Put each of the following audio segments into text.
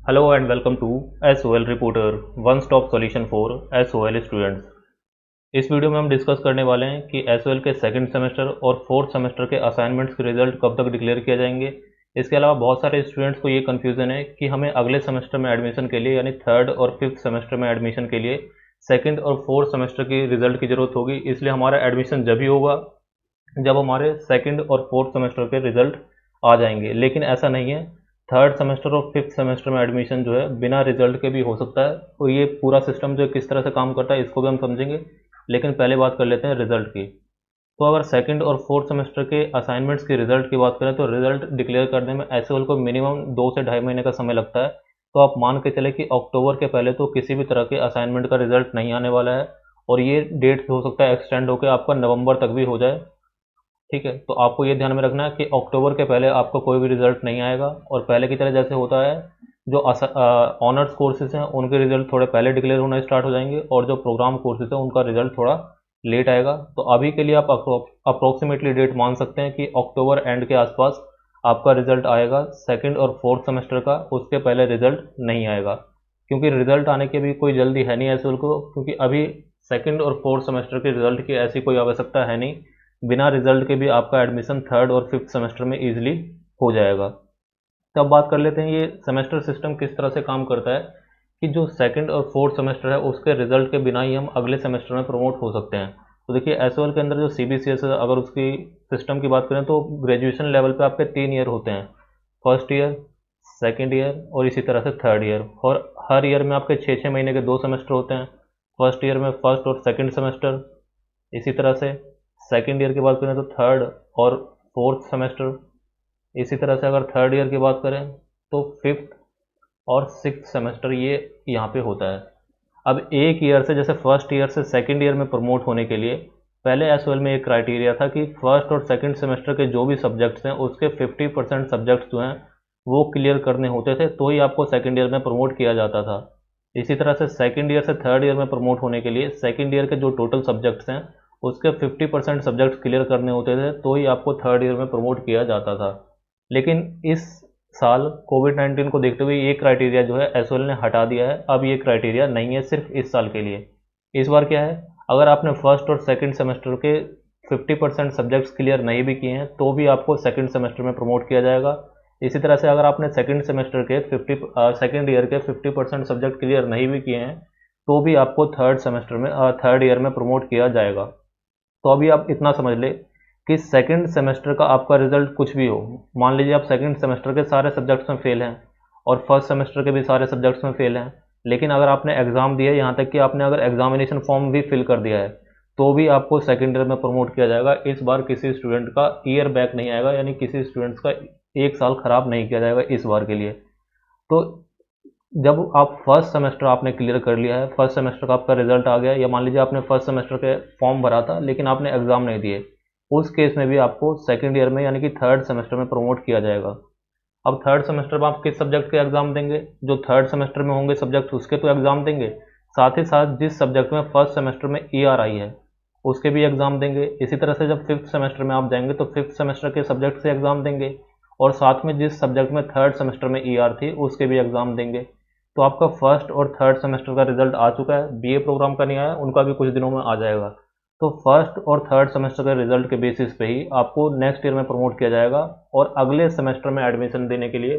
Hello and welcome to SOL Reporter, one stop solution for SOL students. इस video में हम discuss करने वाले हैं कि SOL के सेकंड सेमेस्टर और फोर्थ सेमेस्टर के असाइनमेंट्स के रिजल्ट कब तक डिक्लेयर किए जाएंगे। इसके अलावा बहुत सारे स्टूडेंट्स को ये कन्फ्यूज़न है कि हमें अगले सेमेस्टर में एडमिशन के लिए यानी थर्ड और फिफ्थ सेमेस्टर में एडमिशन के लिए सेकेंड और फोर्थ सेमेस्टर की रिजल्ट की ज़रूरत होगी, इसलिए हमारा एडमिशन जब ही होगा जब हमारे सेकेंड और फोर्थ सेमेस्टर के रिजल्ट आ जाएंगे। लेकिन ऐसा नहीं है, थर्ड सेमेस्टर और फिफ्थ सेमेस्टर में एडमिशन जो है बिना रिजल्ट के भी हो सकता है। और ये पूरा सिस्टम जो किस तरह से काम करता है इसको भी हम समझेंगे, लेकिन पहले बात कर लेते हैं रिजल्ट की। तो अगर सेकंड और फोर्थ सेमेस्टर के असाइनमेंट्स की रिजल्ट की बात करें तो रिजल्ट डिक्लेयर करने में एसओएल को मिनिमम 2 से ढाई महीने का समय लगता है। तो आप मान के चले कि अक्टूबर के पहले तो किसी भी तरह के असाइनमेंट का रिजल्ट नहीं आने वाला है, और ये डेट हो सकता है एक्सटेंड होकर आपका नवंबर तक भी हो जाए। ठीक है, तो आपको ये ध्यान में रखना है कि अक्टूबर के पहले आपका कोई भी रिजल्ट नहीं आएगा। और पहले की तरह जैसे होता है, जो ऑनर्स कोर्सेज हैं उनके रिजल्ट थोड़े पहले डिक्लेयर होना स्टार्ट हो जाएंगे, और जो प्रोग्राम कोर्सेज हैं उनका रिजल्ट थोड़ा लेट आएगा। तो अभी के लिए आप अप्रोक्सीमेटली डेट मान सकते हैं कि अक्टूबर एंड के आसपास आपका रिजल्ट आएगा सेकंड और फोर्थ सेमेस्टर का, उसके पहले रिजल्ट नहीं आएगा। क्योंकि रिजल्ट आने की भी कोई जल्दी है नहीं एसएल को, क्योंकि अभी सेकंड और फोर्थ सेमेस्टर के रिजल्ट की ऐसी कोई आवश्यकता है नहीं। बिना रिजल्ट के भी आपका एडमिशन थर्ड और फिफ्थ सेमेस्टर में ईजिली हो जाएगा। तब बात कर लेते हैं ये सेमेस्टर सिस्टम किस तरह से काम करता है, कि जो सेकंड और फोर्थ सेमेस्टर है उसके रिजल्ट के बिना ही हम अगले सेमेस्टर में प्रमोट हो सकते हैं। तो देखिए एसओएल के अंदर जो सीबीसीएस है, अगर उसकी सिस्टम की बात करें तो ग्रेजुएशन लेवल पे आपके 3 ईयर होते हैं, फर्स्ट ईयर, सेकेंड ईयर और इसी तरह से थर्ड ईयर। और हर ईयर में आपके 6-6 महीने के 2 सेमेस्टर होते हैं। फर्स्ट ईयर में फर्स्ट और सेकेंड सेमेस्टर, इसी तरह से सेकेंड ईयर की बात करें तो थर्ड और फोर्थ सेमेस्टर, इसी तरह से अगर थर्ड ईयर की बात करें तो फिफ्थ और सिक्स सेमेस्टर ये यहाँ पे होता है। अब एक ईयर से, जैसे फर्स्ट ईयर से सेकेंड ईयर में प्रमोट होने के लिए पहले एसओएल में एक क्राइटेरिया था कि फर्स्ट और सेकेंड सेमेस्टर के जो भी सब्जेक्ट्स हैं उसके 50% सब्जेक्ट्स जो हैं वो क्लियर करने होते थे, तो ही आपको सेकेंड ईयर में प्रमोट किया जाता था। इसी तरह से सेकेंड ईयर से थर्ड ईयर में प्रमोट होने के लिए सेकेंड ईयर के जो टोटल सब्जेक्ट्स हैं उसके 50% सब्जेक्ट्स क्लियर करने होते थे, तो ही आपको थर्ड ईयर में प्रमोट किया जाता था। लेकिन इस साल कोविड-19 को देखते हुए ये क्राइटेरिया जो है एसओएल ने हटा दिया है। अब ये क्राइटेरिया नहीं है सिर्फ इस साल के लिए। इस बार क्या है, अगर आपने फर्स्ट और सेकंड सेमेस्टर के 50% सब्जेक्ट्स क्लियर नहीं भी किए हैं तो भी आपको सेकंड सेमेस्टर में प्रमोट किया जाएगा। इसी तरह से अगर आपने सेकंड सेमेस्टर के 50 सेकंड ईयर के 50% सब्जेक्ट क्लियर नहीं भी किए हैं तो भी आपको थर्ड सेमेस्टर में थर्ड ईयर में प्रमोट किया जाएगा। तो अभी आप इतना समझ ले कि सेकंड सेमेस्टर का आपका रिजल्ट कुछ भी हो, मान लीजिए आप सेकंड सेमेस्टर के सारे सब्जेक्ट्स में फेल हैं और फर्स्ट सेमेस्टर के भी सारे सब्जेक्ट्स में फेल हैं, लेकिन अगर आपने एग्ज़ाम दिया, यहाँ तक कि आपने अगर एग्जामिनेशन फॉर्म भी फिल कर दिया है, तो भी आपको सेकेंड ईयर में प्रमोट किया जाएगा। इस बार किसी स्टूडेंट का ईयर बैक नहीं आएगा, यानी किसी स्टूडेंट्स का एक साल खराब नहीं किया जाएगा इस बार के लिए। तो जब आप फर्स्ट सेमेस्टर आपने क्लियर कर लिया है, फर्स्ट सेमेस्टर का आपका रिजल्ट आ गया, या मान लीजिए आपने फर्स्ट सेमेस्टर के फॉर्म भरा था लेकिन आपने एग्ज़ाम नहीं दिए, उस केस में भी आपको सेकेंड ईयर में यानी कि थर्ड सेमेस्टर में प्रमोट किया जाएगा। अब थर्ड सेमेस्टर में आप किस सब्जेक्ट के एग्ज़ाम देंगे, जो थर्ड सेमेस्टर में होंगे सब्जेक्ट उसके तो एग्ज़ाम देंगे, साथ ही साथ जिस सब्जेक्ट में फर्स्ट सेमेस्टर में ईआर आई है उसके भी एग्ज़ाम देंगे। इसी तरह से जब फिफ्थ सेमेस्टर में आप जाएंगे तो फिफ्थ सेमेस्टर के सब्जेक्ट से एग्ज़ाम देंगे, और साथ में जिस सब्जेक्ट में थर्ड सेमेस्टर में ईआर थी उसके भी एग्ज़ाम देंगे। तो आपका फर्स्ट और थर्ड सेमेस्टर का रिजल्ट आ चुका है, बीए प्रोग्राम का नहीं आया, उनका भी कुछ दिनों में आ जाएगा। तो फर्स्ट और थर्ड सेमेस्टर के रिजल्ट के बेसिस पे ही आपको नेक्स्ट ईयर में प्रमोट किया जाएगा, और अगले सेमेस्टर में एडमिशन देने के लिए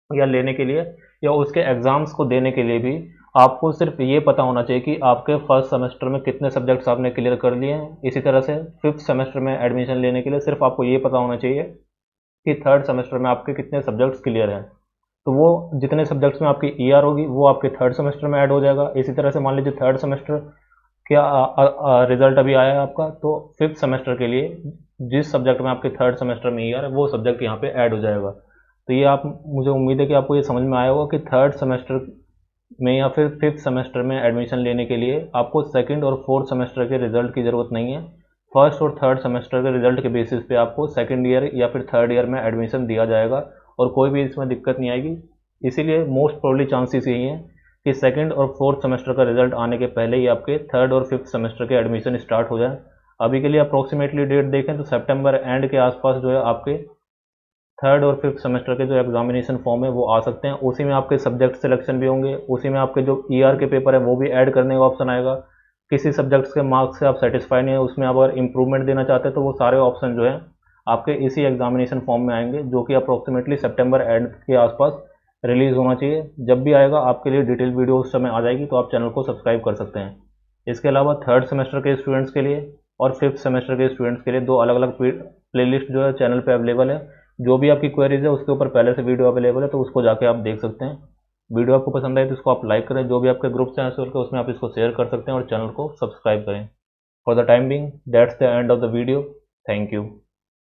या लेने के लिए या उसके एग्ज़ाम्स को देने के लिए भी आपको सिर्फ ये पता होना चाहिए कि आपके फर्स्ट सेमेस्टर में कितने सब्जेक्ट्स आपने क्लियर कर लिए हैं। इसी तरह से फिफ्थ सेमेस्टर में एडमिशन लेने के लिए सिर्फ आपको ये पता होना चाहिए कि थर्ड सेमेस्टर में आपके कितने सब्जेक्ट्स क्लियर हैं। तो वो जितने सब्जेक्ट्स में आपकी ईआर होगी वो आपके थर्ड सेमेस्टर में ऐड हो जाएगा। इसी तरह से मान लीजिए थर्ड सेमेस्टर क्या रिजल्ट अभी आया है आपका, तो फिफ्थ सेमेस्टर के लिए जिस सब्जेक्ट में आपके थर्ड सेमेस्टर में ईआर है वो सब्जेक्ट यहाँ पे ऐड हो जाएगा। तो ये आप, मुझे उम्मीद है कि आपको ये समझ में आया होगा कि थर्ड सेमेस्टर में या फिर फिफ्थ सेमेस्टर में एडमिशन लेने के लिए आपको सेकंड और फोर्थ सेमेस्टर के रिजल्ट की ज़रूरत नहीं है। फर्स्ट और थर्ड सेमेस्टर के रिजल्ट के बेसिस पे आपको सेकंड ईयर या फिर थर्ड ईयर में एडमिशन दिया जाएगा, और कोई भी इसमें दिक्कत नहीं आएगी। इसीलिए मोस्ट प्रोबेबली चांसेस यही हैं कि सेकंड और फोर्थ सेमेस्टर का रिजल्ट आने के पहले ही आपके थर्ड और फिफ्थ सेमेस्टर के एडमिशन स्टार्ट हो जाए। अभी के लिए अप्रोक्सीमेटली डेट देखें तो सितंबर एंड के आसपास जो है आपके थर्ड और फिफ्थ सेमेस्टर के जो एग्जामिनेशन फॉर्म है वो आ सकते हैं। उसी में आपके सब्जेक्ट सिलेक्शन भी होंगे, उसी में आपके जो ईआर के पेपर है वो भी ऐड करने का ऑप्शन आएगा। किसी सब्जेक्ट्स के मार्क्स से आप सेटिस्फाई नहीं है, उसमें आप अगर इंप्रूवमेंट देना चाहते हैं तो वो सारे ऑप्शन जो है आपके इसी एग्जामिनेशन फॉर्म में आएंगे, जो कि अप्रोक्सीमेटली सितंबर एंड के आसपास रिलीज़ होना चाहिए। जब भी आएगा आपके लिए डिटेल वीडियो उस समय आ जाएगी, तो आप चैनल को सब्सक्राइब कर सकते हैं। इसके अलावा थर्ड सेमेस्टर के स्टूडेंट्स के लिए और फिफ्थ सेमेस्टर के स्टूडेंट्स के लिए दो अलग अलग प्लेलिस्ट जो है चैनल पे अवेलेबल है। जो भी आपकी क्वेरीज है उसके ऊपर पहले से वीडियो अवेलेबल है, तो उसको जाके आप देख सकते हैं। वीडियो आपको पसंद आए तो इसको आप लाइक करें, जो भी आपके ग्रुप्स हैं एसओएल के उसमें आप इसको शेयर कर सकते हैं और चैनल को सब्सक्राइब करें। For the time being that's the end of the video. Thank you.